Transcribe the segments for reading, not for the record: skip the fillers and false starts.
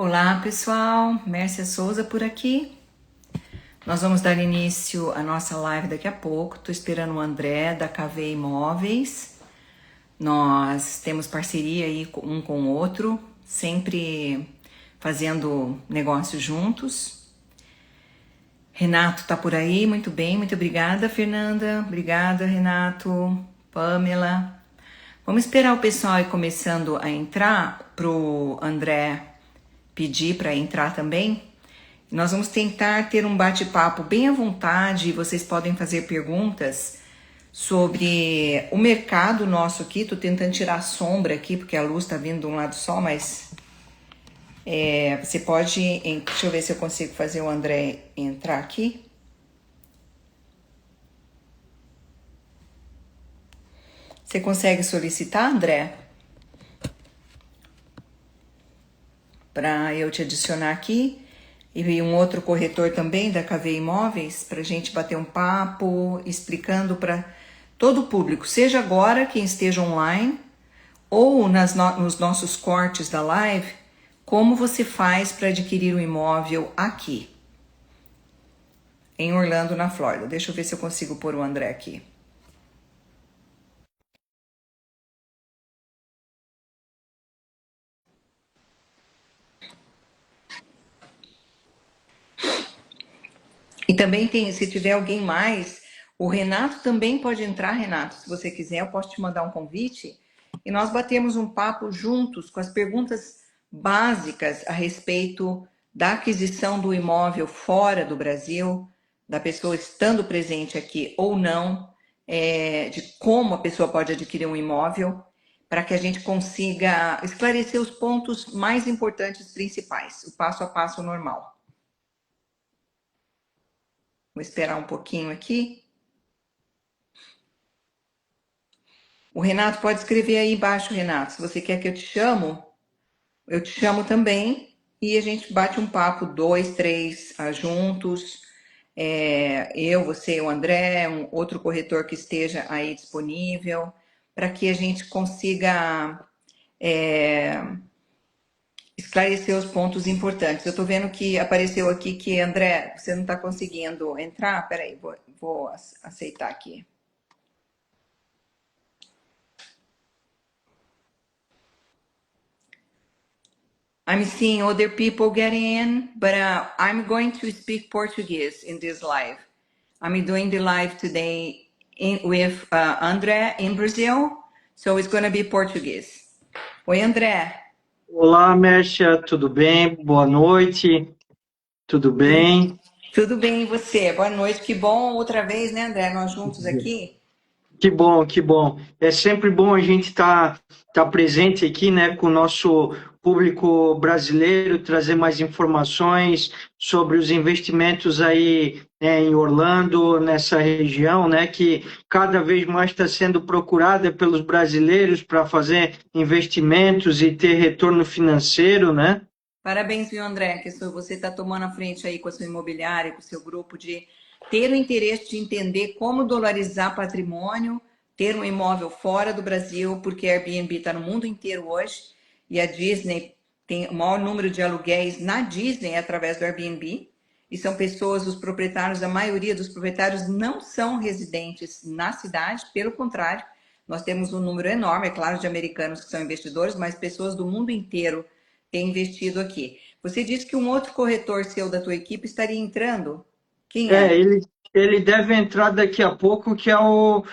Olá pessoal, Mércia Souza por aqui. Nós vamos dar início à nossa live daqui a pouco. Estou esperando o André da KV Imóveis. Nós temos parceria aí um com o outro, sempre fazendo negócios juntos. Renato está por aí, muito bem, muito obrigada, Fernanda. Obrigada, Renato, Pamela. Vamos esperar o pessoal ir começando a entrar pro André pedir para entrar também. Nós vamos tentar ter um bate-papo bem à vontade. Vocês podem fazer perguntas sobre o mercado nosso aqui. Tô tentando tirar a sombra aqui, porque a luz tá vindo de um lado só, mas você pode... Deixa eu ver se eu consigo fazer o André entrar aqui. Você consegue solicitar, André? Para eu te adicionar aqui, e um outro corretor também da KV Imóveis, para a gente bater um papo, explicando para todo o público, seja agora quem esteja online, ou nos nossos cortes da live, como você faz para adquirir um imóvel aqui, em Orlando, na Flórida. Deixa eu ver se eu consigo pôr o André aqui. E também tem, se tiver alguém mais, o Renato também pode entrar, Renato, se você quiser, eu posso te mandar um convite e nós batemos um papo juntos com as perguntas básicas a respeito da aquisição do imóvel fora do Brasil, da pessoa estando presente aqui ou não, de como a pessoa pode adquirir um imóvel, para que a gente consiga esclarecer os pontos mais importantes, principais, o passo a passo normal. Vou esperar um pouquinho aqui. O Renato pode escrever aí embaixo, Renato. Se você quer que eu te chamo também. E a gente bate um papo, 2, 3 juntos. Eu, você e o André, um outro corretor que esteja aí disponível, para que a gente consiga esclarecer os pontos importantes. Eu estou vendo que apareceu aqui que, André, você não está conseguindo entrar. Peraí, vou aceitar aqui. I'm seeing other people getting in, but I'm going to speak Portuguese in this live. I'm doing the live today with André in Brazil, so it's going to be Portuguese. Oi, André. Olá, Mércia, tudo bem? Boa noite, tudo bem? Tudo bem, e você? Boa noite, que bom outra vez, né, André? Nós juntos aqui. Que bom, que bom. É sempre bom a gente tá presente aqui, né, com o nosso público brasileiro, trazer mais informações sobre os investimentos aí, né, em Orlando, nessa região, né, que cada vez mais está sendo procurada pelos brasileiros para fazer investimentos e ter retorno financeiro, né? Parabéns, viu, André, que você está tomando a frente aí com a sua imobiliária, com o seu grupo, de ter o interesse de entender como dolarizar patrimônio, ter um imóvel fora do Brasil, porque a Airbnb está no mundo inteiro hoje, e a Disney tem o maior número de aluguéis na Disney através do Airbnb, e são pessoas, os proprietários, a maioria dos proprietários não são residentes na cidade, pelo contrário, nós temos um número enorme, é claro, de americanos que são investidores, mas pessoas do mundo inteiro tem investido aqui. Você disse que um outro corretor seu da tua equipe estaria entrando? Quem É, é? ele deve entrar daqui a pouco, que é o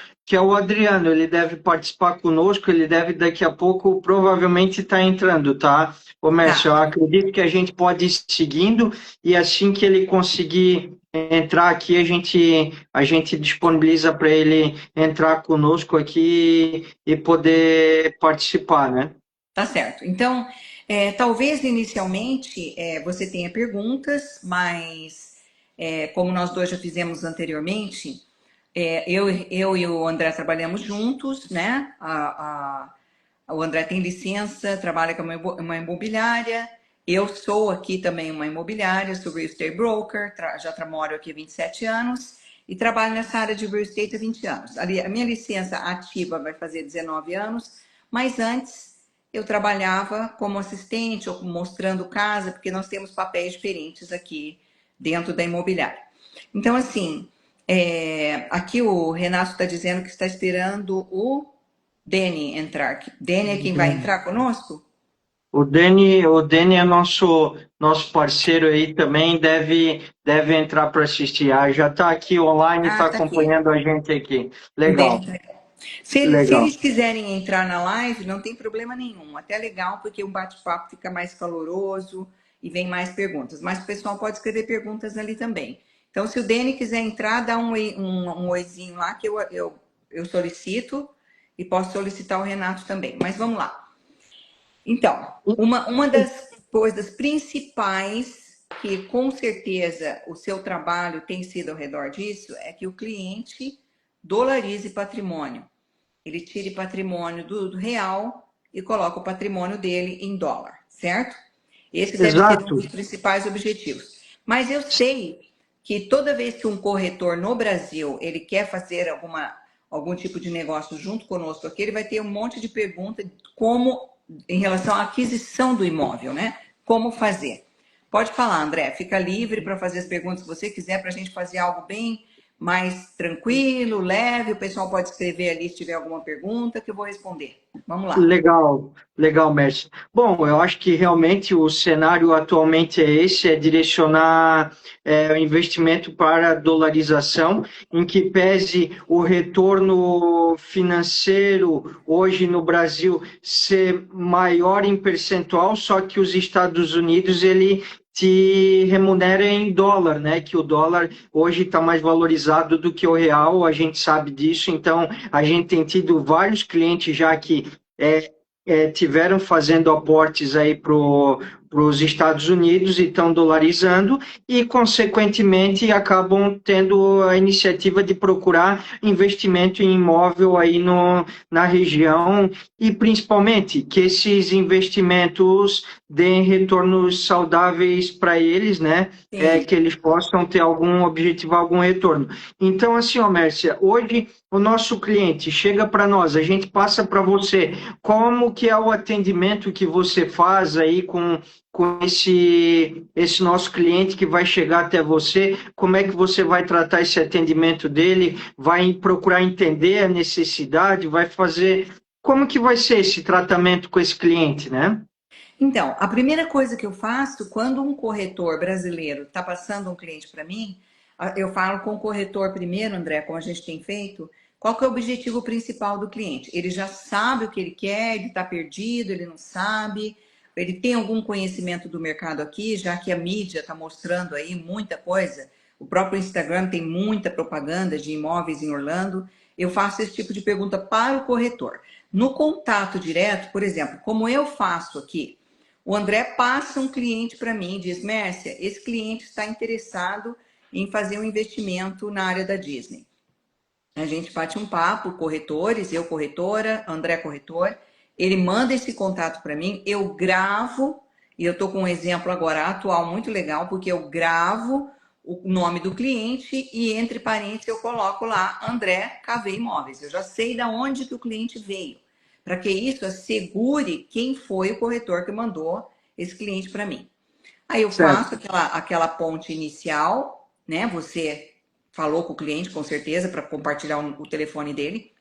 Adriano. Ele deve participar conosco, ele deve daqui a pouco provavelmente estar entrando, tá? Ô, Mércio, eu Tá, acredito que a gente pode ir seguindo e assim que ele conseguir entrar aqui, a gente disponibiliza para ele entrar conosco aqui e poder participar, né? tá certo. Então, talvez inicialmente você tenha perguntas, mas como nós dois já fizemos anteriormente, eu e o André trabalhamos juntos, né? O André tem licença, trabalha com uma imobiliária. Eu sou aqui também uma imobiliária, sou real estate broker, já moro aqui há 27 anos e trabalho nessa área de real estate há 20 anos. A minha licença ativa vai fazer 19 anos, mas antes eu trabalhava como assistente ou mostrando casa, porque nós temos papéis diferentes aqui dentro da imobiliária. Então, assim, aqui o Renato está dizendo que está esperando o Deni entrar. Deni é quem vai entrar conosco? O Dani é nosso parceiro aí também, deve entrar para assistir. Ah, já está aqui online, Ah, está tá aqui. acompanhando a gente aqui. O Deni Legal, tá aqui. Se legal. eles quiserem entrar na live, não tem problema nenhum. Até legal, porque o bate-papo fica mais caloroso e vem mais perguntas. Mas o pessoal pode escrever perguntas ali também. Então, se o Dani quiser entrar, dá um oizinho lá que eu solicito e posso solicitar o Renato também. Mas vamos lá. Então, uma das coisas principais que com certeza o seu trabalho tem sido ao redor disso é que o cliente dolarize patrimônio. Ele tire patrimônio do real e coloca o patrimônio dele em dólar, certo? Esse deve ser um Exato. dos principais objetivos. Mas eu sei que toda vez que um corretor no Brasil ele quer fazer algum tipo de negócio junto conosco aqui, ele vai ter um monte de perguntas como em relação à aquisição do imóvel, né? Como fazer? Pode falar, André, fica livre para fazer as perguntas que você quiser para a gente fazer algo bem mais tranquilo, leve. O pessoal pode escrever ali se tiver alguma pergunta que eu vou responder. Vamos lá. Legal, legal, Mércio. Bom, eu acho que realmente o cenário atualmente é esse, é direcionar o investimento para a dolarização, em que pese o retorno financeiro hoje no Brasil ser maior em percentual, só que os Estados Unidos ele te remunera em dólar, né? Que o dólar hoje está mais valorizado do que o real, a gente sabe disso, então a gente tem tido vários clientes já que tiveram fazendo aportes aí para os Estados Unidos e estão dolarizando e, consequentemente, acabam tendo a iniciativa de procurar investimento em imóvel aí na região e, principalmente, que esses investimentos deem retornos saudáveis para eles, né? Sim. Que eles possam ter algum objetivo, algum retorno. Então, assim, ó, Mércia, hoje o nosso cliente chega para nós, a gente passa para você como que é o atendimento que você faz aí com esse nosso cliente que vai chegar até você, como é que você vai tratar esse atendimento dele, vai procurar entender a necessidade, vai fazer... Como que vai ser esse tratamento com esse cliente, né? Então, a primeira coisa que eu faço quando um corretor brasileiro está passando um cliente para mim, eu falo com o corretor primeiro, André, como a gente tem feito, qual que é o objetivo principal do cliente? Ele já sabe o que ele quer, ele está perdido, ele não sabe, ele tem algum conhecimento do mercado aqui, já que a mídia está mostrando aí muita coisa, o próprio Instagram tem muita propaganda de imóveis em Orlando. Eu faço esse tipo de pergunta para o corretor. No contato direto, por exemplo, como eu faço aqui, o André passa um cliente para mim e diz: Mércia, esse cliente está interessado em fazer um investimento na área da Disney. A gente bate um papo, corretores, eu corretora, André corretor, ele manda esse contato para mim, eu gravo, e eu estou com um exemplo agora atual muito legal, porque eu gravo o nome do cliente e entre parênteses eu coloco lá André KV Imóveis. Eu já sei da onde que o cliente veio, para que isso assegure quem foi o corretor que mandou esse cliente para mim. Aí eu Certo, faço aquela ponte inicial, né? Você falou com o cliente, com certeza, para compartilhar o telefone dele.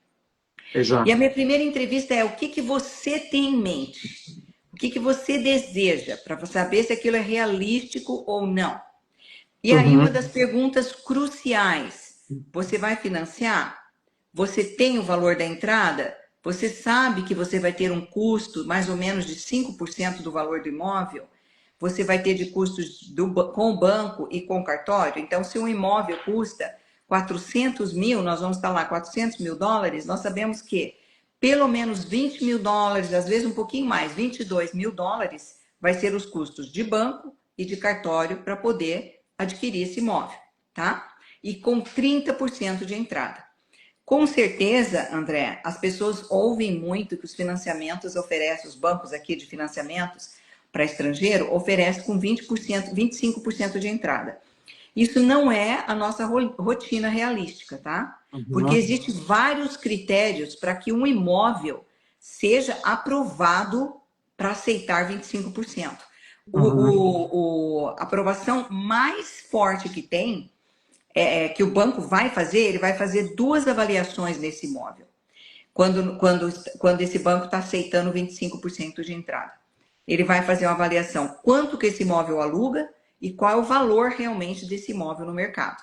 E a exato. minha primeira entrevista é: o que, que você tem em mente? O que, que você deseja? Para saber se aquilo é realístico ou não. E aí, uma Uhum, das perguntas cruciais: você vai financiar? Você tem o valor da entrada? Você sabe que você vai ter um custo mais ou menos de 5% do valor do imóvel? Você vai ter de custos com o banco e com o cartório? Então, se um imóvel custa 400 mil, nós vamos estar lá 400 mil dólares, nós sabemos que pelo menos 20 mil dólares, às vezes um pouquinho mais, 22 mil dólares, vai ser os custos de banco e de cartório para poder adquirir esse imóvel, tá? E com 30% de entrada. Com certeza, André, as pessoas ouvem muito que os financiamentos oferecem, os bancos aqui de financiamentos para estrangeiro oferecem com 20%, 25% de entrada. Isso não é a nossa rotina realística, tá? Porque uhum. existem vários critérios para que um imóvel seja aprovado para aceitar 25%. Uhum. A aprovação mais forte que tem, que o banco vai fazer, ele vai fazer duas avaliações nesse imóvel, quando esse banco está aceitando 25% de entrada. Ele vai fazer uma avaliação quanto que esse imóvel aluga e qual é o valor realmente desse imóvel no mercado.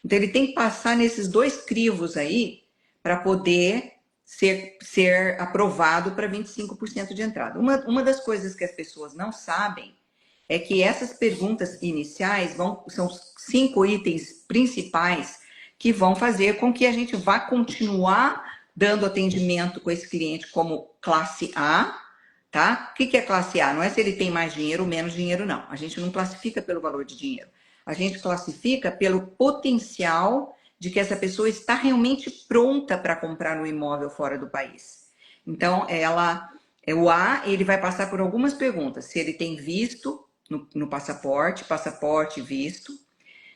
Então ele tem que passar nesses dois crivos aí para poder ser aprovado para 25% de entrada. Uma das coisas que as pessoas não sabem é que essas perguntas iniciais são 5 itens principais que vão fazer com que a gente vá continuar dando atendimento com esse cliente como classe A, tá? O que é classe A? Não é se ele tem mais dinheiro ou menos dinheiro, não. A gente não classifica pelo valor de dinheiro. A gente classifica pelo potencial de que essa pessoa está realmente pronta para comprar um imóvel fora do país. Então, o A, ele vai passar por algumas perguntas. Se ele tem visto no passaporte, visto.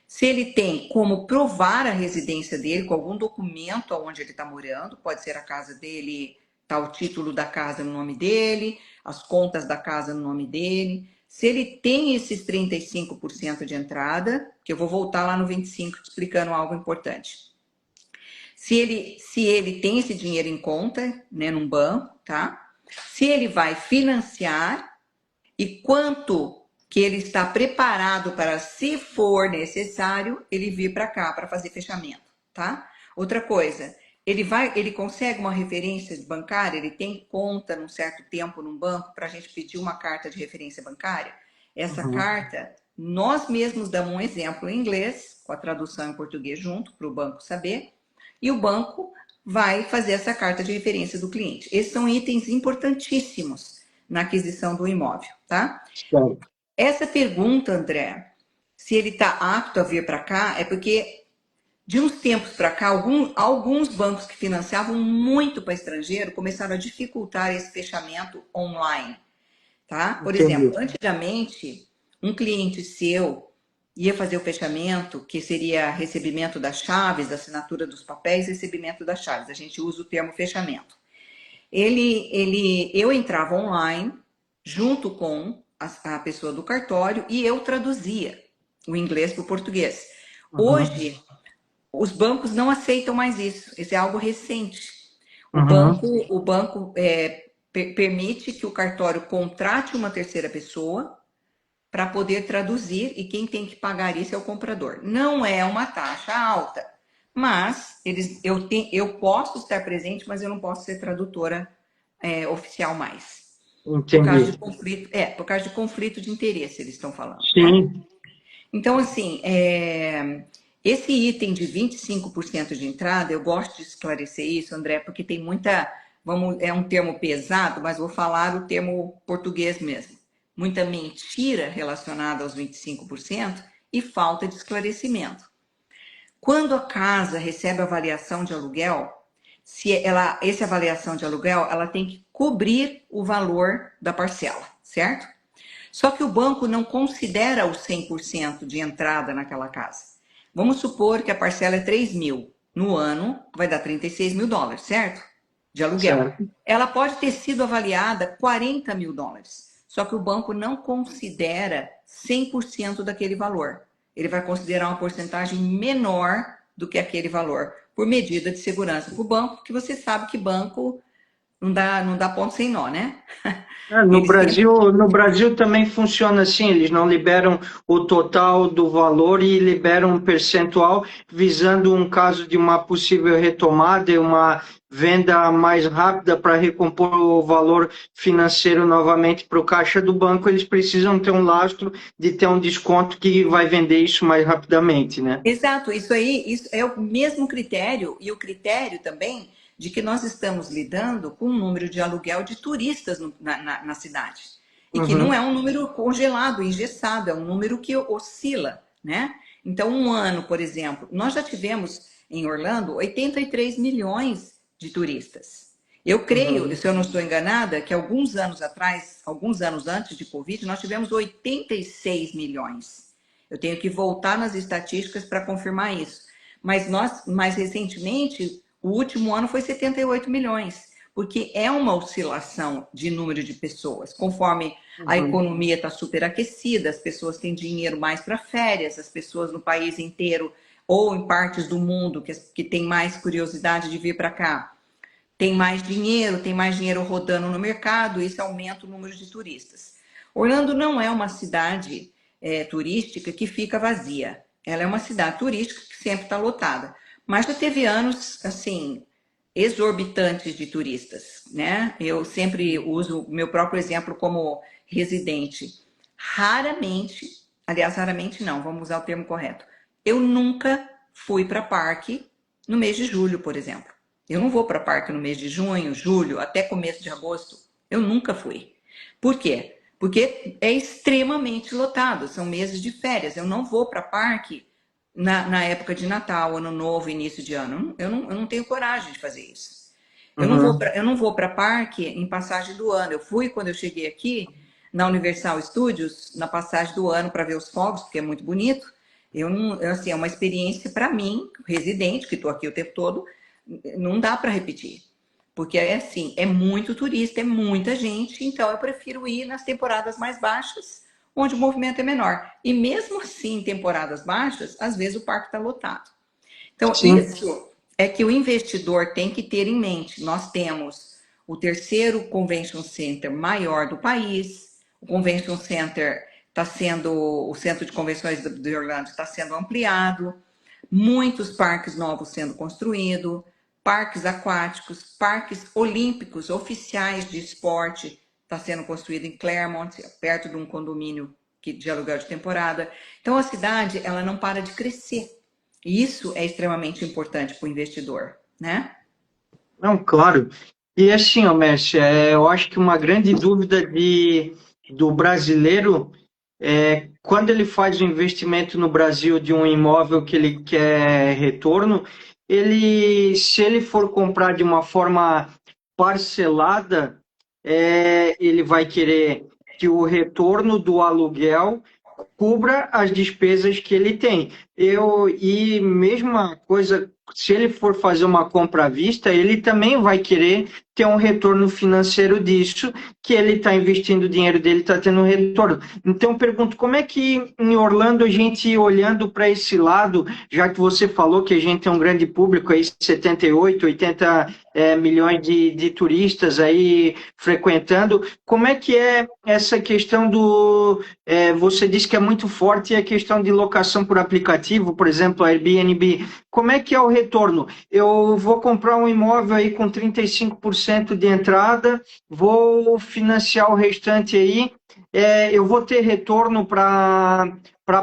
Se ele tem como provar a residência dele com algum documento onde ele está morando, pode ser a casa dele, tá o título da casa no nome dele, as contas da casa no nome dele. Se ele tem esses 35% de entrada, que eu vou voltar lá no 25 explicando algo importante. Se ele tem esse dinheiro em conta, né, num banco, tá? Se ele vai financiar e quanto que ele está preparado para, se for necessário, ele vir para cá para fazer fechamento, tá? Outra coisa, ele consegue uma referência bancária, ele tem conta num certo tempo num banco para a gente pedir uma carta de referência bancária. Essa carta, nós mesmos damos um exemplo em inglês, com a tradução em português junto, para o banco saber, e o banco vai fazer essa carta de referência do cliente. Esses são itens importantíssimos na aquisição do imóvel, tá? Certo. Essa pergunta, André, se ele está apto a vir para cá, é porque de uns tempos para cá, alguns bancos que financiavam muito para estrangeiro começaram a dificultar esse fechamento online, tá? Por exemplo, Entendi. antigamente, um cliente seu ia fazer o fechamento, que seria recebimento das chaves, assinatura dos papéis, recebimento das chaves. A gente usa o termo fechamento. Eu entrava online junto com a pessoa do cartório e eu traduzia o inglês para o português. Uhum. Hoje, os bancos não aceitam mais isso. Isso é algo recente. Uhum. O banco permite que o cartório contrate uma terceira pessoa para poder traduzir e quem tem que pagar isso é o comprador. Não é uma taxa alta, mas eu posso estar presente, mas eu não posso ser tradutora oficial mais. Por causa de Entendi. conflito, por causa de conflito de interesse, eles estão falando, né? Sim. Então, assim, esse item de 25% de entrada, eu gosto de esclarecer isso, André, porque tem muita, é um termo pesado, mas vou falar o termo português mesmo. Muita mentira relacionada aos 25% e falta de esclarecimento. Quando a casa recebe avaliação de aluguel, essa avaliação de aluguel, ela tem que cobrir o valor da parcela, certo? Só que o banco não considera o 100% de entrada naquela casa. Vamos supor que a parcela é 3 mil. No ano, vai dar 36 mil dólares, certo? De aluguel. Certo. Ela pode ter sido avaliada 40 mil dólares. Só que o banco não considera 100% daquele valor. Ele vai considerar uma porcentagem menor do que aquele valor, por medida de segurança para o banco, porque você sabe que banco não dá ponto sem nó, né? No Eles sempre. Brasil, no Brasil também funciona assim, eles não liberam o total do valor e liberam um percentual visando um caso de uma possível retomada e uma venda mais rápida para recompor o valor financeiro novamente para o caixa do banco, eles precisam ter um lastro de ter um desconto que vai vender isso mais rapidamente, né? Exato, isso é o mesmo critério, e o critério também de que nós estamos lidando com um número de aluguel de turistas na cidade. E que não é Uhum. um número congelado, engessado, é um número que oscila, né? Então, um ano, por exemplo, nós já tivemos em Orlando 83 milhões de turistas. Eu creio, Uhum. se eu não estou enganada, que alguns anos atrás, alguns anos antes de Covid, nós tivemos 86 milhões. Eu tenho que voltar nas estatísticas para confirmar isso. Mas mais recentemente, o último ano foi 78 milhões. porque é uma oscilação de número de pessoas. Conforme a Uhum. economia está superaquecida, as pessoas têm dinheiro mais para férias, as pessoas no país inteiro ou em partes do mundo que têm mais curiosidade de vir para cá, tem mais dinheiro rodando no mercado, isso aumenta o número de turistas. Orlando não é uma cidade turística que fica vazia. Ela é uma cidade turística que sempre está lotada. Mas já teve anos, assim, exorbitantes de turistas, né? Eu sempre uso o meu próprio exemplo como residente. Raramente, aliás, raramente não, vamos usar o termo correto. Eu nunca fui para parque no mês de julho, por exemplo. Eu não vou para parque no mês de junho, julho, até começo de agosto. Eu nunca fui. Por quê? Porque é extremamente lotado, são meses de férias. Eu não vou para parque na época de Natal, Ano Novo, início de ano. Eu não tenho coragem de fazer isso. Uhum. Eu não vou para parque em passagem do ano. Eu fui quando eu cheguei aqui na Universal Studios, na passagem do ano para ver os fogos, porque é muito bonito. Eu não, assim, é uma experiência para mim, residente, que estou aqui o tempo todo, não dá para repetir. Porque é assim, é muito turista, é muita gente, então eu prefiro ir nas temporadas mais baixas, onde o movimento é menor. E mesmo assim, em temporadas baixas, às vezes o parque está lotado. Então, Sim. isso é que o investidor tem que ter em mente. Nós temos o terceiro convention center maior do país, o convention center está sendo, o centro de convenções de Orlando está sendo ampliado, muitos parques novos sendo construídos, parques aquáticos, parques olímpicos oficiais de esporte está sendo construído em Claremont, perto de um condomínio de aluguel de temporada. Então a cidade ela não para de crescer. E isso é extremamente importante para o investidor, né? Não, claro. E assim, ó, Messi, eu acho que uma grande dúvida do brasileiro é quando ele faz um investimento no Brasil de um imóvel que ele quer retorno, se ele for comprar de uma forma parcelada, ele vai querer que o retorno do aluguel cubra as despesas que ele tem. E mesma coisa, se ele for fazer uma compra à vista, ele também vai querer ter um retorno financeiro disso, que ele está investindo o dinheiro dele, está tendo um retorno. Então, eu pergunto, como é que em Orlando a gente, olhando para esse lado, já que você falou que a gente tem um grande público, aí 78, 80 milhões de turistas aí frequentando, como é que é essa questão você disse que é muito forte a questão de locação por aplicativo, por exemplo, a Airbnb. Como é que é o retorno? Eu vou comprar um imóvel aí com 35% de entrada, vou financiar o restante aí, eu vou ter retorno para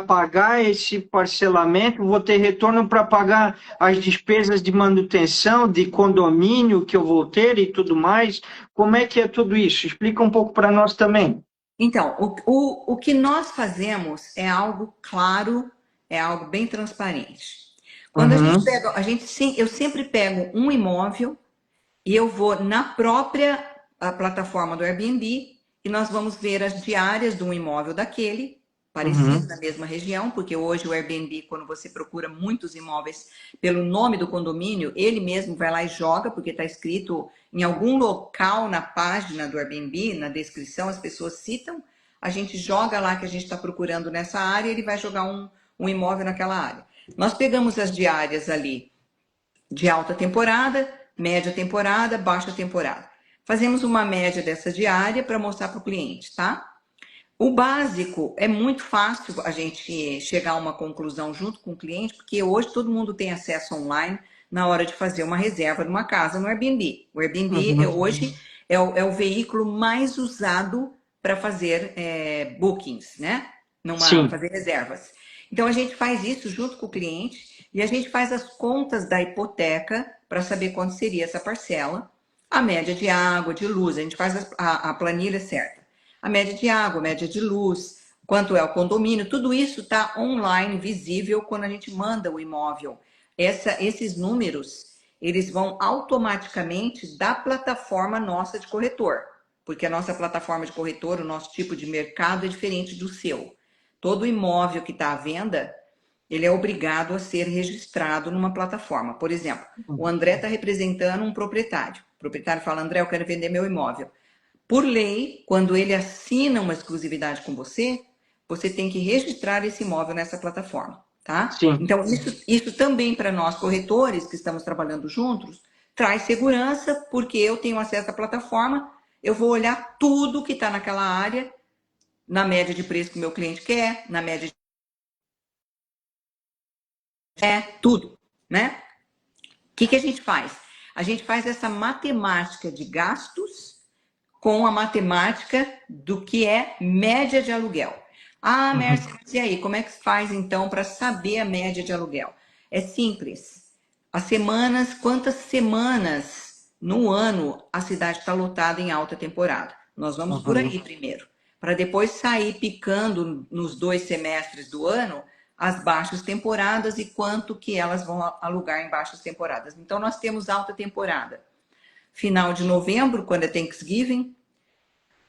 pagar esse parcelamento, vou ter retorno para pagar as despesas de manutenção, de condomínio que eu vou ter e tudo mais. Como é que é tudo isso? Explica um pouco para nós também. Então, o que nós fazemos é algo claro, é algo bem transparente. Quando a gente Uhum, pega, eu sempre pego um imóvel e eu vou na própria plataforma do Airbnb e nós vamos ver as diárias de um imóvel daquele, parecido uhum. na mesma região, porque hoje o Airbnb, quando você procura muitos imóveis pelo nome do condomínio, ele mesmo vai lá e joga, porque está escrito em algum local na página do Airbnb, na descrição, as pessoas citam, a gente joga lá que a gente está procurando nessa área, ele vai jogar um imóvel naquela área. Nós pegamos as diárias ali de alta temporada, média temporada, baixa temporada. Fazemos uma média dessa diária para mostrar para o cliente, tá? O básico é muito fácil a gente chegar a uma conclusão junto com o cliente, porque hoje todo mundo tem acesso online na hora de fazer uma reserva de uma casa no Airbnb. O Airbnb Uhum. hoje é o veículo mais usado para fazer bookings, né? Sim. Fazer reservas. Então a gente faz isso junto com o cliente e a gente faz as contas da hipoteca para saber quanto seria essa parcela, a média de água, de luz, a gente faz a planilha certa. A média de água, a média de luz, quanto é o condomínio, tudo isso está online, visível quando a gente manda o imóvel. Esses números, eles vão automaticamente da plataforma nossa de corretor, porque a nossa plataforma de corretor, o nosso tipo de mercado é diferente do seu. Todo imóvel que está à venda, ele é obrigado a ser registrado numa plataforma. Por exemplo, o André está representando um proprietário. O proprietário fala, André, eu quero vender meu imóvel. Por lei, quando ele assina uma exclusividade com você, você tem que registrar esse imóvel nessa plataforma, tá? Sim. Então, isso também para nós corretores que estamos trabalhando juntos, traz segurança, porque eu tenho acesso à plataforma, eu vou olhar tudo que está naquela área, na média de preço que o meu cliente quer, na média de... tudo, né? O que a gente faz? A gente faz essa matemática de gastos com a matemática do que é média de aluguel. Ah, Mércia, Uhum. mas e aí, como é que se faz então para saber a média de aluguel? É simples. As semanas, quantas semanas no ano a cidade está lotada em alta temporada? Nós vamos por Uhum. aí primeiro, para depois sair picando nos 2 semestres do ano as baixas temporadas e quanto que elas vão alugar em baixas temporadas. Então, nós temos alta temporada. Final de novembro, quando é Thanksgiving,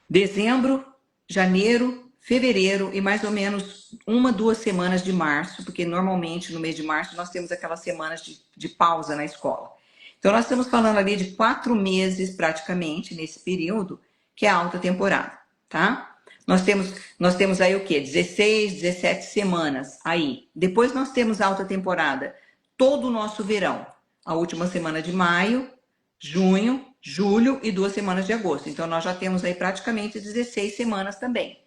dezembro, janeiro, fevereiro e mais ou menos 1, 2 semanas de março, porque normalmente no mês de março nós temos aquelas semanas de pausa na escola. Então nós estamos falando ali de 4 meses praticamente nesse período, que é a alta temporada, tá? Nós temos aí o quê? 16, 17 semanas aí. Depois nós temos alta temporada todo o nosso verão, a última semana de maio, junho, julho e 2 semanas de agosto. Então, nós já temos aí praticamente 16 semanas também.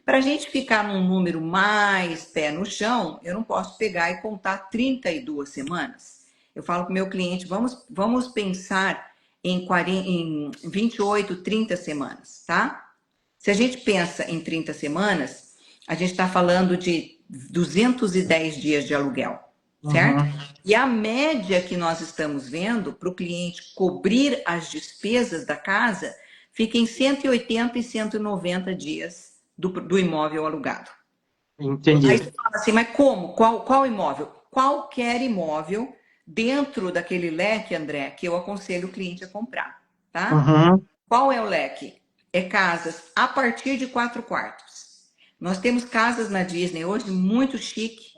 Para a gente ficar num número mais pé no chão, eu não posso pegar e contar 32 semanas. Eu falo para o meu cliente, vamos pensar em 28, 30 semanas, tá? Se a gente pensa em 30 semanas, a gente está falando de 210 dias de aluguel, certo? Uhum. E a média que nós estamos vendo para o cliente cobrir as despesas da casa fica em 180 e 190 dias do imóvel alugado. Aí Entendi. você fala assim, mas como? Qual imóvel? Qualquer imóvel dentro daquele leque, André, que eu aconselho o cliente a comprar, tá? Uhum. Qual é o leque? É casas a partir de 4 quartos. Nós temos casas na Disney hoje muito chique,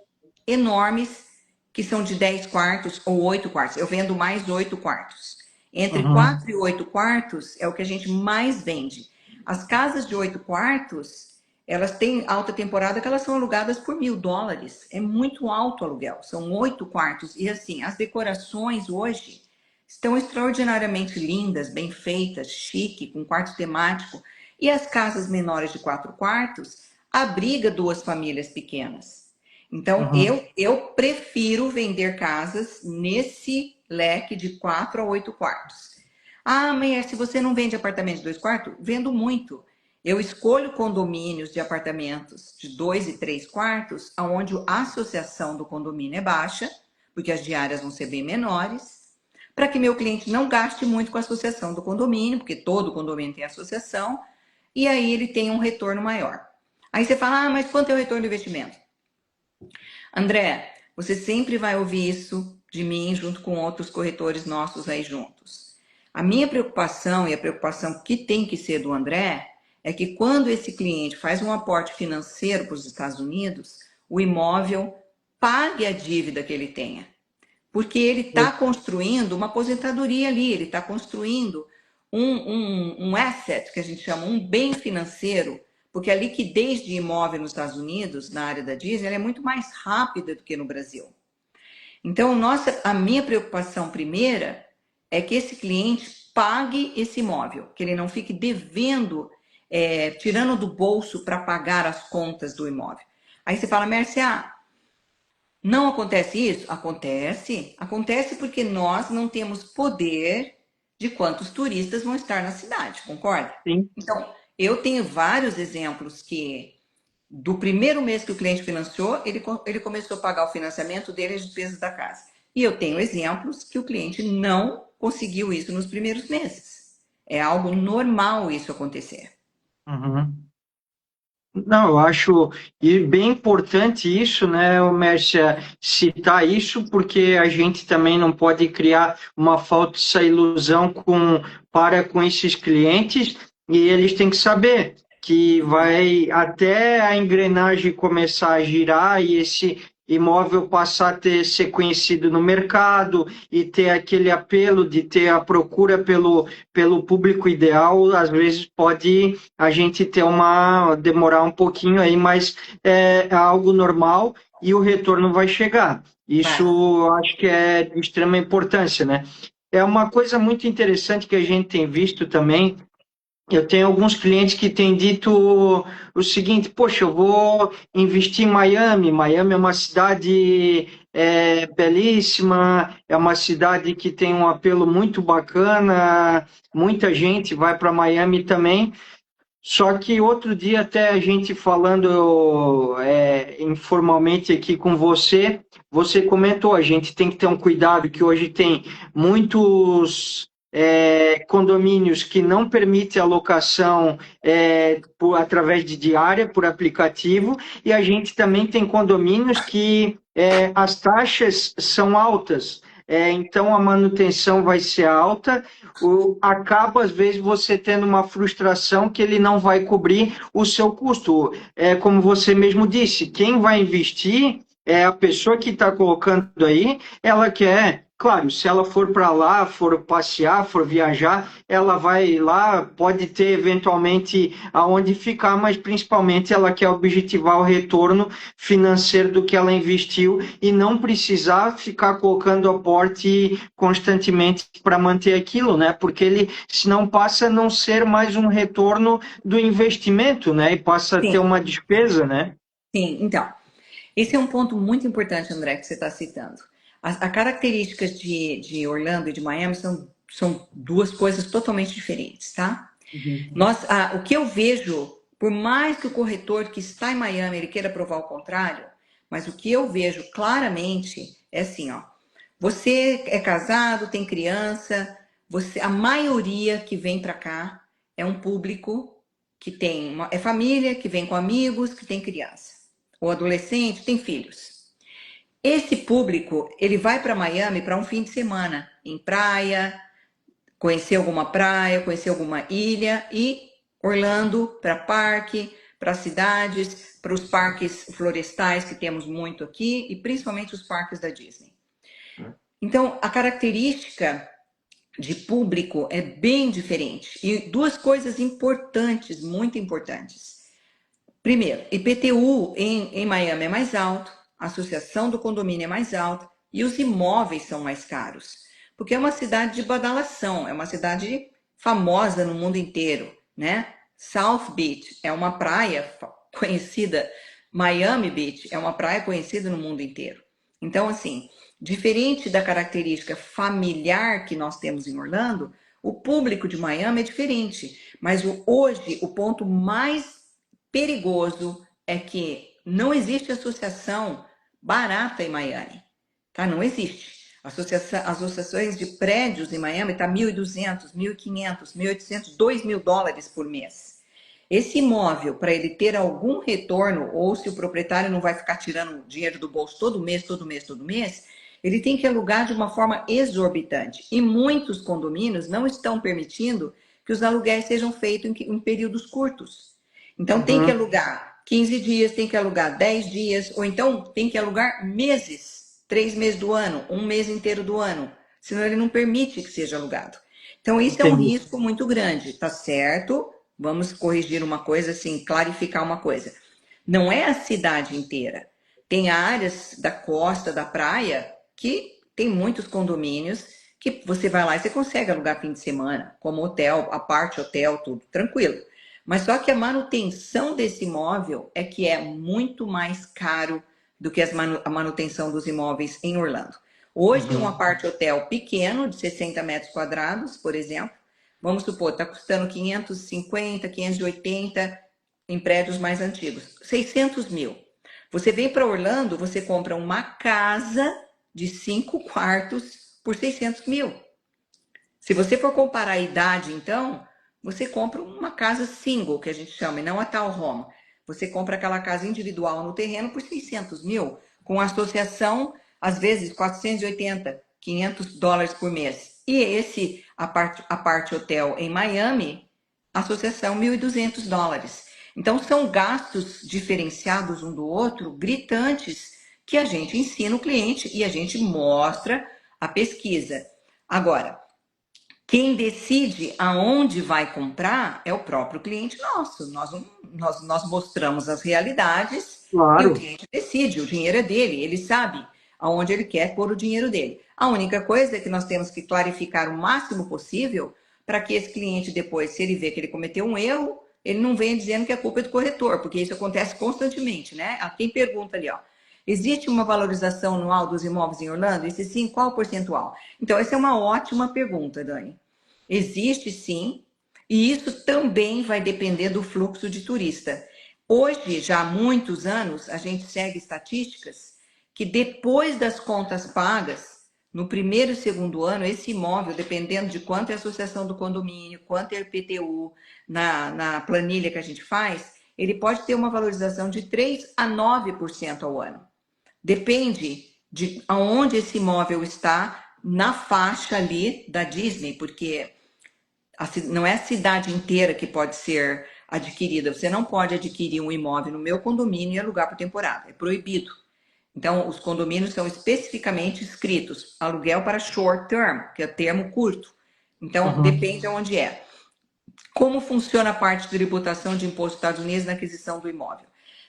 enormes, que são de 10 quartos ou 8 quartos. Eu vendo mais 8 quartos. Entre Uhum. 4 e 8 quartos é o que a gente mais vende. As casas de 8 quartos, elas têm alta temporada que elas são alugadas por US$ 1.000. É muito alto o aluguel. São 8 quartos. E assim, as decorações hoje estão extraordinariamente lindas, bem feitas, chique, com quarto temático. E as casas menores de 4 quartos abriga 2 famílias pequenas. Então, Uhum. eu prefiro vender casas nesse leque de 4 a 8 quartos. Ah, Meyer, se você não vende apartamento de 2 quartos, vendo muito. Eu escolho condomínios de apartamentos de 2 e 3 quartos, onde a associação do condomínio é baixa, porque as diárias vão ser bem menores, para que meu cliente não gaste muito com a associação do condomínio, porque todo condomínio tem associação, e aí ele tem um retorno maior. Aí você fala, ah, mas quanto é o retorno do investimento? André, você sempre vai ouvir isso de mim junto com outros corretores nossos aí juntos. A minha preocupação e a preocupação que tem que ser do André é que quando esse cliente faz um aporte financeiro para os Estados Unidos, o imóvel pague a dívida que ele tenha. Porque ele está construindo uma aposentadoria ali, ele está construindo um asset, que a gente chama, um bem financeiro, porque a liquidez de imóvel nos Estados Unidos, na área da Disney, é muito mais rápida do que no Brasil. Então, a minha preocupação primeira é que esse cliente pague esse imóvel, que ele não fique devendo, tirando do bolso para pagar as contas do imóvel. Aí você fala, Mércia, não acontece isso? Acontece. Acontece porque nós não temos poder de quantos turistas vão estar na cidade, concorda? Sim. Então, eu tenho vários exemplos que do primeiro mês que o cliente financiou, ele começou a pagar o financiamento dele e as despesas da casa. E eu tenho exemplos que o cliente não conseguiu isso nos primeiros meses. É algo normal isso acontecer. Uhum. Não, eu acho bem importante isso, né, o Mércia, citar isso, porque a gente também não pode criar uma falsa ilusão para com esses clientes, e eles têm que saber que vai até a engrenagem começar a girar e imóvel passa a ser conhecido no mercado e ter aquele apelo de ter a procura pelo público ideal, às vezes pode a gente ter demorar um pouquinho aí, mas é algo normal e o retorno vai chegar. Isso Vai. eu acho que é de extrema importância, né? É uma coisa muito interessante que a gente tem visto também. Eu tenho alguns clientes que têm dito o seguinte: poxa, eu vou investir em Miami. Miami é uma cidade belíssima, é uma cidade que tem um apelo muito bacana, muita gente vai para Miami também. Só que outro dia, até a gente falando informalmente aqui com você, você comentou, a gente tem que ter um cuidado que hoje tem muitos condomínios que não permitem alocação através de diária, por aplicativo, e a gente também tem condomínios que as taxas são altas. Então a manutenção vai ser alta, acaba às vezes você tendo uma frustração que ele não vai cobrir o seu custo. Como você mesmo disse, quem vai investir é a pessoa que está colocando aí, ela quer, claro, se ela for para lá, for passear, for viajar, ela vai lá, pode ter eventualmente aonde ficar, mas principalmente ela quer objetivar o retorno financeiro do que ela investiu e não precisar ficar colocando aporte constantemente para manter aquilo, né? Porque ele, senão passa a não ser mais um retorno do investimento, né? E passa a ter Sim, uma despesa, né? sim. Então, esse é um ponto muito importante, André, que você está citando. As características de Orlando e de Miami são duas coisas totalmente diferentes, tá? Uhum. O que eu vejo, por mais que o corretor que está em Miami ele queira provar o contrário, mas o que eu vejo claramente é assim, ó. Você é casado, tem criança, a maioria que vem para cá é um público que é família, que vem com amigos, que tem criança. O adolescente tem filhos. Esse público, ele vai para Miami para um fim de semana, em praia, conhecer alguma ilha e Orlando para parque, para cidades, para os parques florestais que temos muito aqui e principalmente os parques da Disney. Então, a característica de público é bem diferente. E duas coisas importantes, muito importantes. Primeiro, IPTU em Miami é mais alto, a associação do condomínio é mais alta e os imóveis são mais caros. Porque é uma cidade de badalação, é uma cidade famosa no mundo inteiro, né? South Beach é uma praia conhecida, Miami Beach é uma praia conhecida no mundo inteiro. Então, assim, diferente da característica familiar que nós temos em Orlando, o público de Miami é diferente. Mas hoje, o ponto mais perigoso é que não existe associação barata em Miami, tá? Não existe. Associações de prédios em Miami tá 1.200, 1.500, 1.800, 2.000 dólares por mês. Esse imóvel, para ele ter algum retorno, ou se o proprietário não vai ficar tirando dinheiro do bolso todo mês, todo mês, todo mês, ele tem que alugar de uma forma exorbitante. E muitos condomínios não estão permitindo que os aluguéis sejam feitos em períodos curtos. Então tem que Uhum. alugar 15 dias, tem que alugar 10 dias, ou então tem que alugar meses, 3 meses do ano, um mês inteiro do ano, senão ele não permite que seja alugado. Então isso é um Entendi. risco muito grande, tá certo? Vamos corrigir uma coisa assim, clarificar uma coisa. Não é a cidade inteira. Tem áreas da costa, da praia, que tem muitos condomínios que você vai lá e você consegue alugar fim de semana, como hotel, a parte hotel, tudo tranquilo. Mas só que a manutenção desse imóvel é que é muito mais caro do que a manutenção dos imóveis em Orlando. Hoje, um Uhum. apart hotel pequeno, de 60 metros quadrados, por exemplo, vamos supor, está custando 550, 580 em prédios mais antigos, 600 mil. Você vem para Orlando, você compra uma casa de 5 quartos por 600 mil. Se você for comparar a idade, então, você compra uma casa single, que a gente chama, e não a townhome. Você compra aquela casa individual no terreno por 600 mil, com associação, às vezes, 480, 500 dólares por mês. E esse, a parte hotel em Miami, associação, 1.200 dólares. Então, são gastos diferenciados um do outro, gritantes, que a gente ensina o cliente e a gente mostra a pesquisa. Agora, quem decide aonde vai comprar é o próprio cliente nosso. Nós mostramos as realidades e o Claro. cliente decide, o dinheiro é dele, ele sabe aonde ele quer pôr o dinheiro dele. A única coisa é que nós temos que clarificar o máximo possível para que esse cliente depois, se ele vê que ele cometeu um erro, ele não venha dizendo que a culpa é do corretor, porque isso acontece constantemente, né? A quem pergunta ali, ó, existe uma valorização anual dos imóveis em Orlando? E se sim, qual o percentual? Então, essa é uma ótima pergunta, Dani. Existe sim, e isso também vai depender do fluxo de turista. Hoje, já há muitos anos, a gente segue estatísticas que depois das contas pagas, no primeiro e segundo ano, esse imóvel, dependendo de quanto é a associação do condomínio, quanto é o IPTU na planilha que a gente faz, ele pode ter uma valorização de 3 a 9% ao ano. Depende de aonde esse imóvel está na faixa ali da Disney, porque não é a cidade inteira que pode ser adquirida. Você não pode adquirir um imóvel no meu condomínio e alugar por temporada. É proibido. Então, os condomínios são especificamente escritos aluguel para short term, que é termo curto. Então, Uhum. depende aonde é. Como funciona a parte de tributação de imposto dos Estados Unidos na aquisição do imóvel?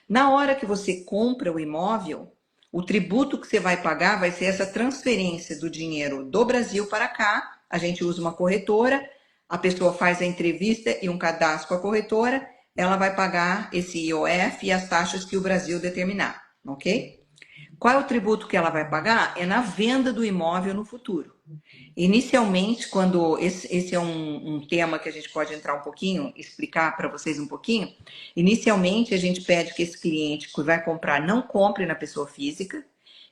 Na hora que você compra o imóvel, o tributo que você vai pagar vai ser essa transferência do dinheiro do Brasil para cá. A gente usa uma corretora, a pessoa faz a entrevista e um cadastro com a corretora, ela vai pagar esse IOF e as taxas que o Brasil determinar, ok? Qual é o tributo que ela vai pagar? É na venda do imóvel no futuro. Inicialmente, quando esse é um tema que a gente pode entrar um pouquinho, explicar para vocês um pouquinho. Inicialmente, a gente pede que esse cliente que vai comprar não compre na pessoa física,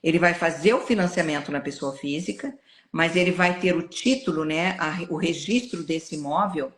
ele vai fazer o financiamento na pessoa física, mas ele vai ter o título, né, o registro desse imóvel,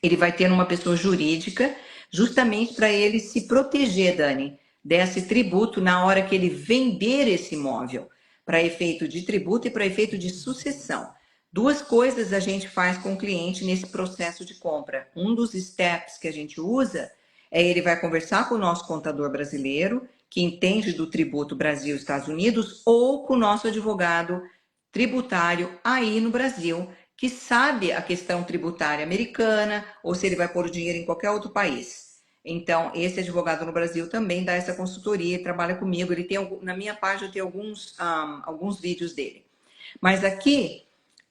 ele vai ter numa pessoa jurídica, justamente para ele se proteger, Dani, desse tributo na hora que ele vender esse imóvel, para efeito de tributo e para efeito de sucessão. Duas coisas a gente faz com o cliente nesse processo de compra. Um dos steps que a gente usa é ele vai conversar com o nosso contador brasileiro, que entende do tributo Brasil e Estados Unidos, ou com o nosso advogado tributário aí no Brasil, que sabe a questão tributária americana, ou se ele vai pôr o dinheiro em qualquer outro país. Então, esse advogado no Brasil também dá essa consultoria, trabalha comigo. Ele tem, na minha página, tem alguns vídeos dele. Mas aqui,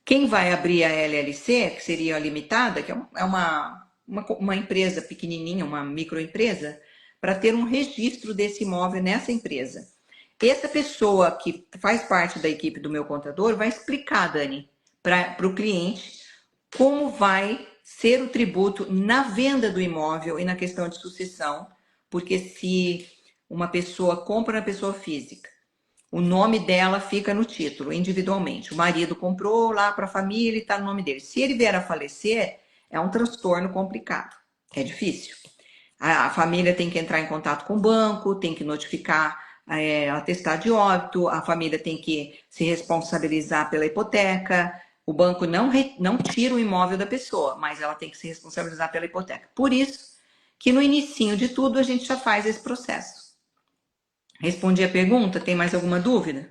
quem vai abrir a LLC, que seria a limitada, que é uma empresa pequenininha, uma microempresa, para ter um registro desse imóvel nessa empresa. Essa pessoa que faz parte da equipe do meu contador vai explicar, Dani, para o cliente como vai ser o tributo na venda do imóvel e na questão de sucessão, porque se uma pessoa compra na pessoa física, o nome dela fica no título, individualmente. O marido comprou lá para a família e está no nome dele. Se ele vier a falecer, é um transtorno complicado, é difícil. A família tem que entrar em contato com o banco, tem que notificar atestado de óbito, a família tem que se responsabilizar pela hipoteca, o banco não tira o imóvel da pessoa, mas ela tem que se responsabilizar pela hipoteca. Por isso que no inicinho de tudo a gente já faz esse processo. Respondi a pergunta? Tem mais alguma dúvida?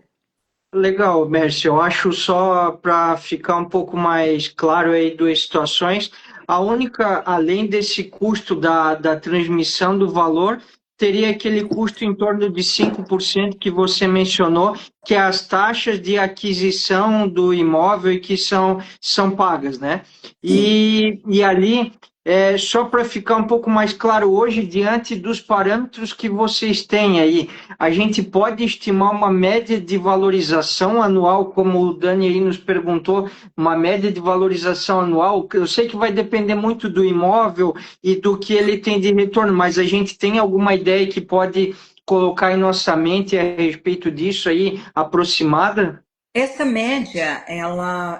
Legal, Mércio. Eu acho só para ficar um pouco mais claro aí duas situações. A única, além desse custo da transmissão do valor, teria aquele custo em torno de 5% que você mencionou, que é as taxas de aquisição do imóvel e que são pagas, né? Sim. E ali, só para ficar um pouco mais claro hoje, diante dos parâmetros que vocês têm aí, a gente pode estimar uma média de valorização anual, como o Dani aí nos perguntou, uma média de valorização anual. Eu sei que vai depender muito do imóvel e do que ele tem de retorno, mas a gente tem alguma ideia que pode colocar em nossa mente a respeito disso aí, aproximada? Essa média,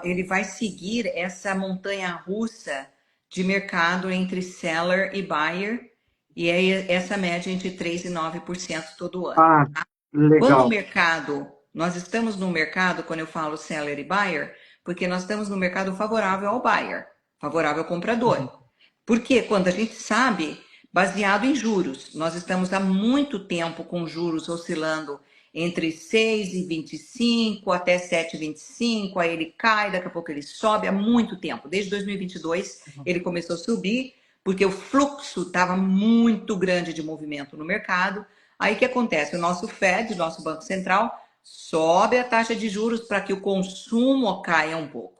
ele vai seguir essa montanha russa de mercado entre seller e buyer, e é essa média entre 3 e 9% todo ano. Ah, Quando o legal. mercado, nós estamos no mercado, quando eu falo seller e buyer, porque nós estamos no mercado favorável ao buyer, favorável ao comprador. Porque quando a gente sabe, baseado em juros, nós estamos há muito tempo com juros oscilando entre 6,25 até 7,25, aí ele cai, daqui a pouco ele sobe há muito tempo. Desde 2022 ele começou a subir, porque o fluxo estava muito grande de movimento no mercado. Aí o que acontece? O nosso Fed, o nosso Banco Central, sobe a taxa de juros para que o consumo caia um pouco.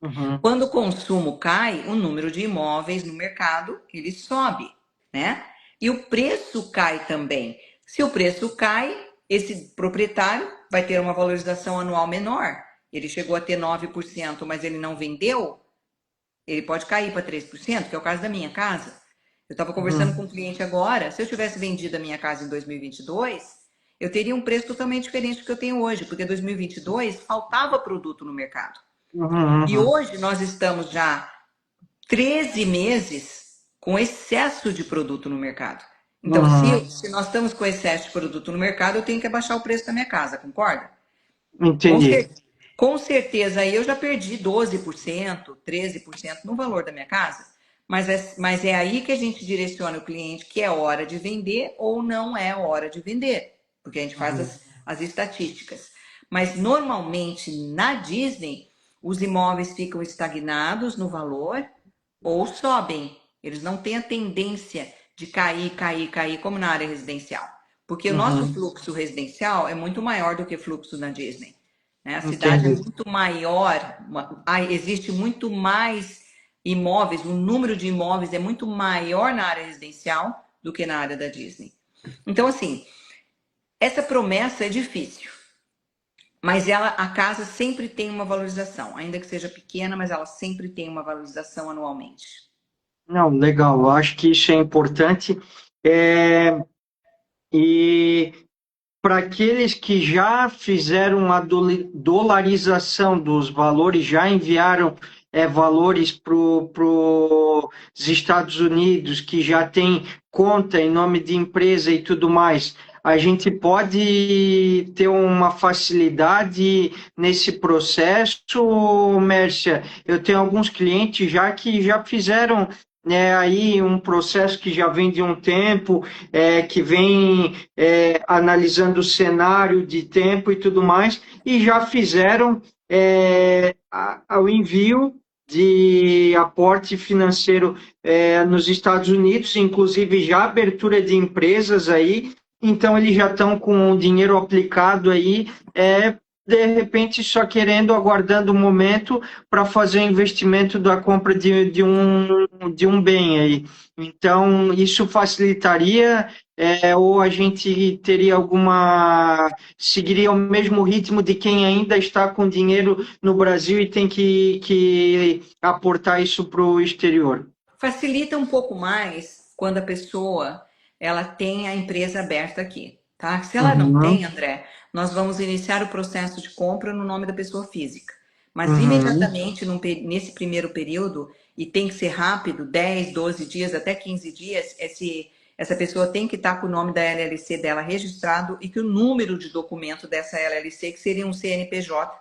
Uhum. Quando o consumo cai, o número de imóveis no mercado, ele sobe, né? E o preço cai também. Se o preço cai, esse proprietário vai ter uma valorização anual menor. Ele chegou a ter 9%, mas ele não vendeu, ele pode cair para 3%, que é o caso da minha casa. Eu estava conversando com um cliente agora, se eu tivesse vendido a minha casa em 2022, eu teria um preço totalmente diferente do que eu tenho hoje, porque em 2022 faltava produto no mercado. Uhum. E Uhum. hoje nós estamos já 13 meses com excesso de produto no mercado. Então, Uhum. se nós estamos com excesso de produto no mercado, eu tenho que abaixar o preço da minha casa, concorda? Com, Entendi. cer com certeza, aí eu já perdi 12%, 13% no valor da minha casa. Mas é aí que a gente direciona o cliente que é hora de vender ou não é hora de vender. Porque a gente faz Uhum. as estatísticas. Mas normalmente na Disney, os imóveis ficam estagnados no valor ou sobem. Eles não têm a tendência de cair, cair, cair, como na área residencial. Porque o nosso Uhum. fluxo residencial é muito maior do que o fluxo na Disney. Né? A cidade é Entendi. muito maior, existe muito mais imóveis, o número de imóveis é muito maior na área residencial do que na área da Disney. Então, assim, essa promessa é difícil, mas a casa sempre tem uma valorização, ainda que seja pequena, mas ela sempre tem uma valorização anualmente. Não, legal. Eu acho que isso é importante. É, e para aqueles que já fizeram a dolarização dos valores, já enviaram valores para os Estados Unidos, que já tem conta em nome de empresa e tudo mais, a gente pode ter uma facilidade nesse processo, Mércia? Eu tenho alguns clientes já que já fizeram aí um processo que já vem de um tempo, que vem analisando o cenário de tempo e tudo mais, e já fizeram o envio de aporte financeiro nos Estados Unidos, inclusive já abertura de empresas aí, então eles já estão com o dinheiro aplicado aí, de repente só querendo, aguardando o momento para fazer o investimento da compra de um bem aí. Então, isso facilitaria ou a gente teria seguiria o mesmo ritmo de quem ainda está com dinheiro no Brasil e tem que aportar isso para o exterior? Facilita um pouco mais quando a pessoa ela tem a empresa aberta aqui, tá? Se ela não Uhum, tem, André, nós vamos iniciar o processo de compra no nome da pessoa física. Mas uhum, imediatamente nesse primeiro período, e tem que ser rápido, 10, 12 dias, até 15 dias, essa pessoa tem que estar com o nome da LLC dela registrado e que o número de documento dessa LLC, que seria um CNPJ,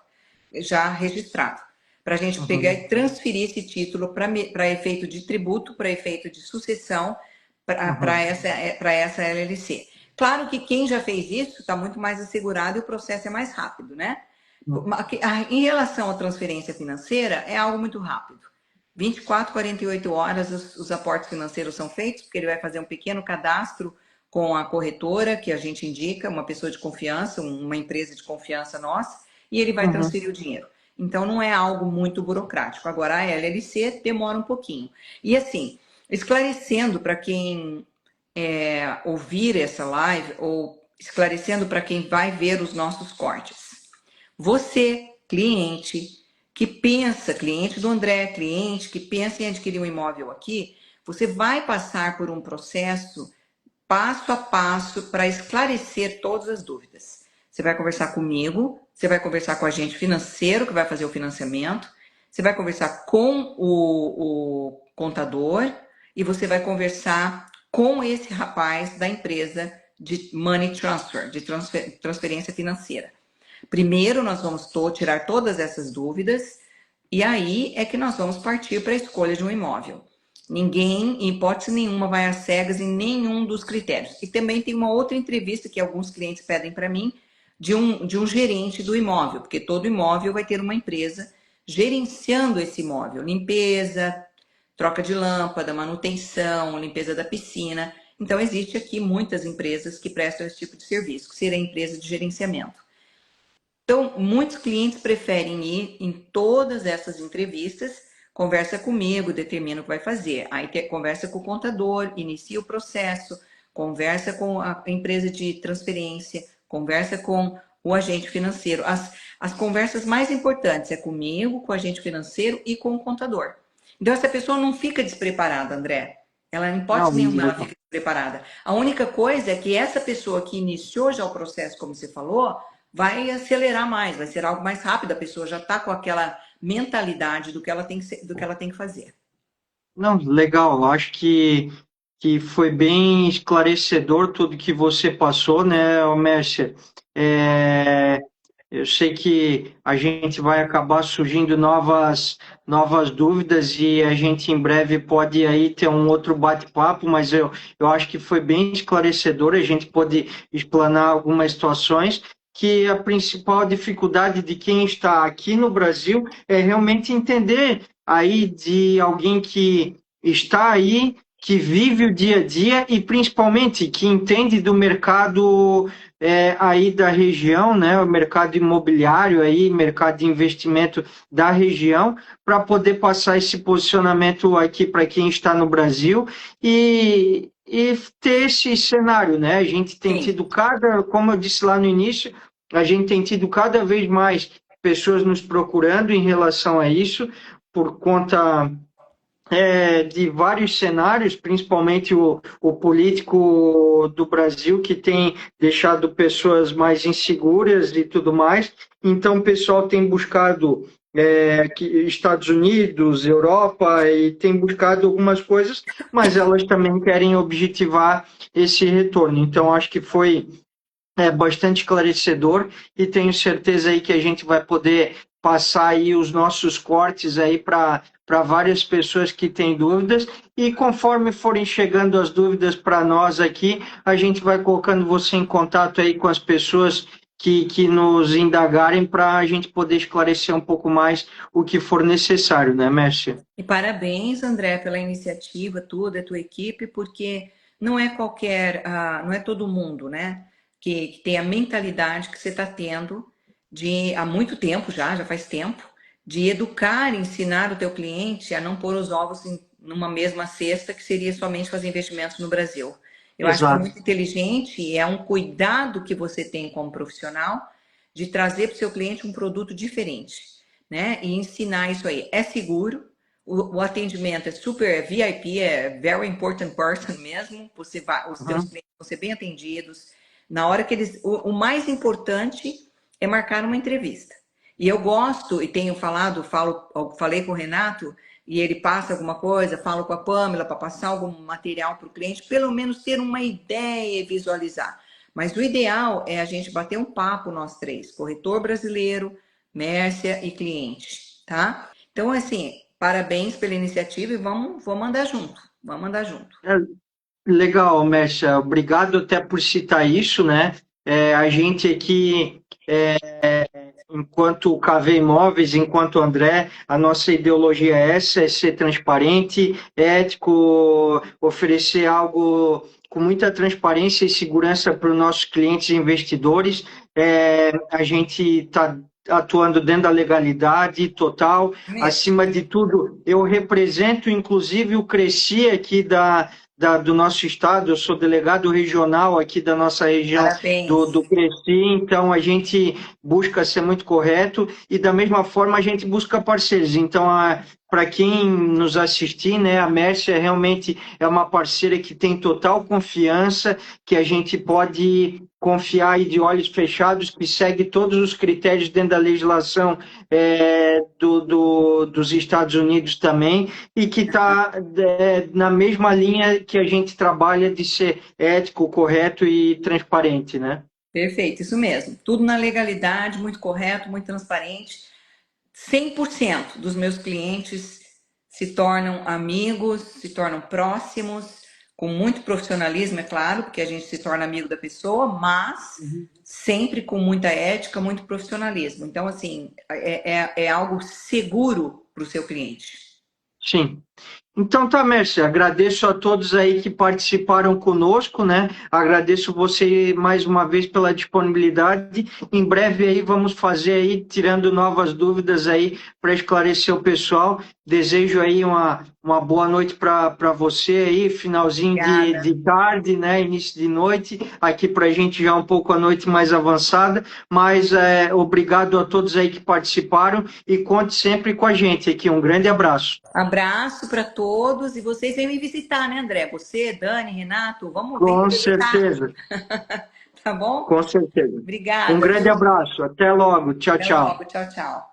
já registrado, para a gente pegar uhum, e transferir esse título para efeito de tributo, para efeito de sucessão, para uhum, essa LLC. Claro que quem já fez isso está muito mais assegurado e o processo é mais rápido, né? Em relação à transferência financeira, é algo muito rápido. 24, 48 horas os aportes financeiros são feitos, porque ele vai fazer um pequeno cadastro com a corretora que a gente indica, uma pessoa de confiança, uma empresa de confiança nossa, e ele vai uhum. transferir o dinheiro. Então não é algo muito burocrático. Agora a LLC demora um pouquinho. E assim, esclarecendo para quem ouvir essa live ou esclarecendo para quem vai ver os nossos cortes. Você, cliente, que pensa, cliente do André, cliente que pensa em adquirir um imóvel aqui, você vai passar por um processo passo a passo para esclarecer todas as dúvidas. Você vai conversar comigo, você vai conversar com o agente financeiro que vai fazer o financiamento, você vai conversar com o contador e você vai conversar com esse rapaz da empresa de money transfer, de transferência financeira. Primeiro, nós vamos tirar todas essas dúvidas e aí é que nós vamos partir para a escolha de um imóvel. Ninguém, em hipótese nenhuma, vai às cegas em nenhum dos critérios. E também tem uma outra entrevista que alguns clientes pedem para mim, de um gerente do imóvel, porque todo imóvel vai ter uma empresa gerenciando esse imóvel, limpeza, troca de lâmpada, manutenção, limpeza da piscina. Então, existe aqui muitas empresas que prestam esse tipo de serviço, que seria a empresa de gerenciamento. Então, muitos clientes preferem ir em todas essas entrevistas, conversa comigo, determina o que vai fazer. Aí conversa com o contador, inicia o processo, conversa com a empresa de transferência, conversa com o agente financeiro. As conversas mais importantes é comigo, com o agente financeiro e com o contador. Então, essa pessoa não fica despreparada, André. Ela, em Não, hipótese nenhuma, ela fica despreparada. A única coisa é que essa pessoa que iniciou já o processo, como você falou, vai acelerar mais, vai ser algo mais rápido, a pessoa já está com aquela mentalidade do que ela tem do que ela tem que fazer. não, legal. Acho que foi bem esclarecedor tudo que você passou, né, Mércia? É, eu sei que a gente vai acabar surgindo novas dúvidas e a gente em breve pode aí ter um outro bate-papo, mas eu acho que foi bem esclarecedor, a gente pode explanar algumas situações que a principal dificuldade de quem está aqui no Brasil é realmente entender aí de alguém que está aí, que vive o dia a dia e principalmente que entende do mercado aí da região, né, o mercado imobiliário aí, mercado de investimento da região, para poder passar esse posicionamento aqui para quem está no Brasil e ter esse cenário, né? A gente tem Sim. tido como eu disse lá no início, a gente tem tido cada vez mais pessoas nos procurando em relação a isso, por conta de vários cenários, principalmente o político do Brasil, que tem deixado pessoas mais inseguras e tudo mais. Então, o pessoal tem buscado Estados Unidos, Europa, e tem buscado algumas coisas, mas elas também querem objetivar esse retorno. Então, acho que foi bastante esclarecedor e tenho certeza aí que a gente vai poder passar aí os nossos cortes aí para várias pessoas que têm dúvidas e conforme forem chegando as dúvidas para nós aqui, a gente vai colocando você em contato aí com as pessoas que nos indagarem para a gente poder esclarecer um pouco mais o que for necessário, né, Mércia? E parabéns, André, pela iniciativa, tudo, a tua equipe, porque não é qualquer, não é todo mundo, né, que tem a mentalidade que você está tendo de, há muito tempo já faz tempo, de educar, ensinar o teu cliente a não pôr os ovos numa mesma cesta, que seria somente fazer investimentos no Brasil. Eu acho que é Exato. muito inteligente e é um cuidado que você tem como profissional de trazer para o seu cliente um produto diferente, né? E ensinar isso aí. É seguro, o atendimento é super VIP, é very important person mesmo. Você vai, os seus Uhum. clientes vão ser bem atendidos. Na hora que eles. O mais importante é marcar uma entrevista. E eu gosto, e tenho falado, falei com o Renato, e ele passa alguma coisa, falo com a Pamela para passar algum material para o cliente, pelo menos ter uma ideia e visualizar. Mas o ideal é a gente bater um papo, nós três, corretor brasileiro, Mércia e cliente, tá? Então, assim, parabéns pela iniciativa e vamos andar junto. Vamos andar junto. Legal, Mércia. Obrigado até por citar isso, né? A gente aqui, enquanto KV Imóveis, enquanto André, a nossa ideologia é essa, é ser transparente, ético, oferecer algo com muita transparência e segurança para os nossos clientes e investidores. A gente está atuando dentro da legalidade total. Mesmo. Acima de tudo, eu represento, inclusive, o Cresci aqui do nosso estado, eu sou delegado regional aqui da nossa região do Parabéns. Cresci, então a gente busca ser muito correto e da mesma forma a gente busca parceiros. Então, para quem nos assistir, né, a Mércia realmente é uma parceira que tem total confiança, que a gente pode confiar aí de olhos fechados, que segue todos os critérios dentro da legislação dos Estados Unidos também, e que está na mesma linha que a gente trabalha de ser ético, correto e transparente, né? Perfeito, isso mesmo. Tudo na legalidade, muito correto, muito transparente. 100% dos meus clientes se tornam amigos, se tornam próximos com muito profissionalismo, é claro, porque a gente se torna amigo da pessoa, mas Uhum. sempre com muita ética, muito profissionalismo. Então, assim, é algo seguro para o seu cliente. Sim. Então tá, Mércia, agradeço a todos aí que participaram conosco, né? Agradeço você mais uma vez pela disponibilidade. Em breve aí vamos fazer aí, tirando novas dúvidas aí para esclarecer o pessoal. Desejo aí uma boa noite para você aí, finalzinho Obrigada. de tarde, né? Início de noite. Aqui para a gente já um pouco a noite mais avançada, mas obrigado a todos aí que participaram e conte sempre com a gente aqui. Um grande abraço. Abraço para todos e vocês vêm me visitar, né, André? Você, Dani, Renato, vamos vir me Com visitar, certeza. tá bom? Com certeza. Um Obrigada, grande viu? abraço. Até logo. Tchau, Até tchau. logo. Tchau, tchau.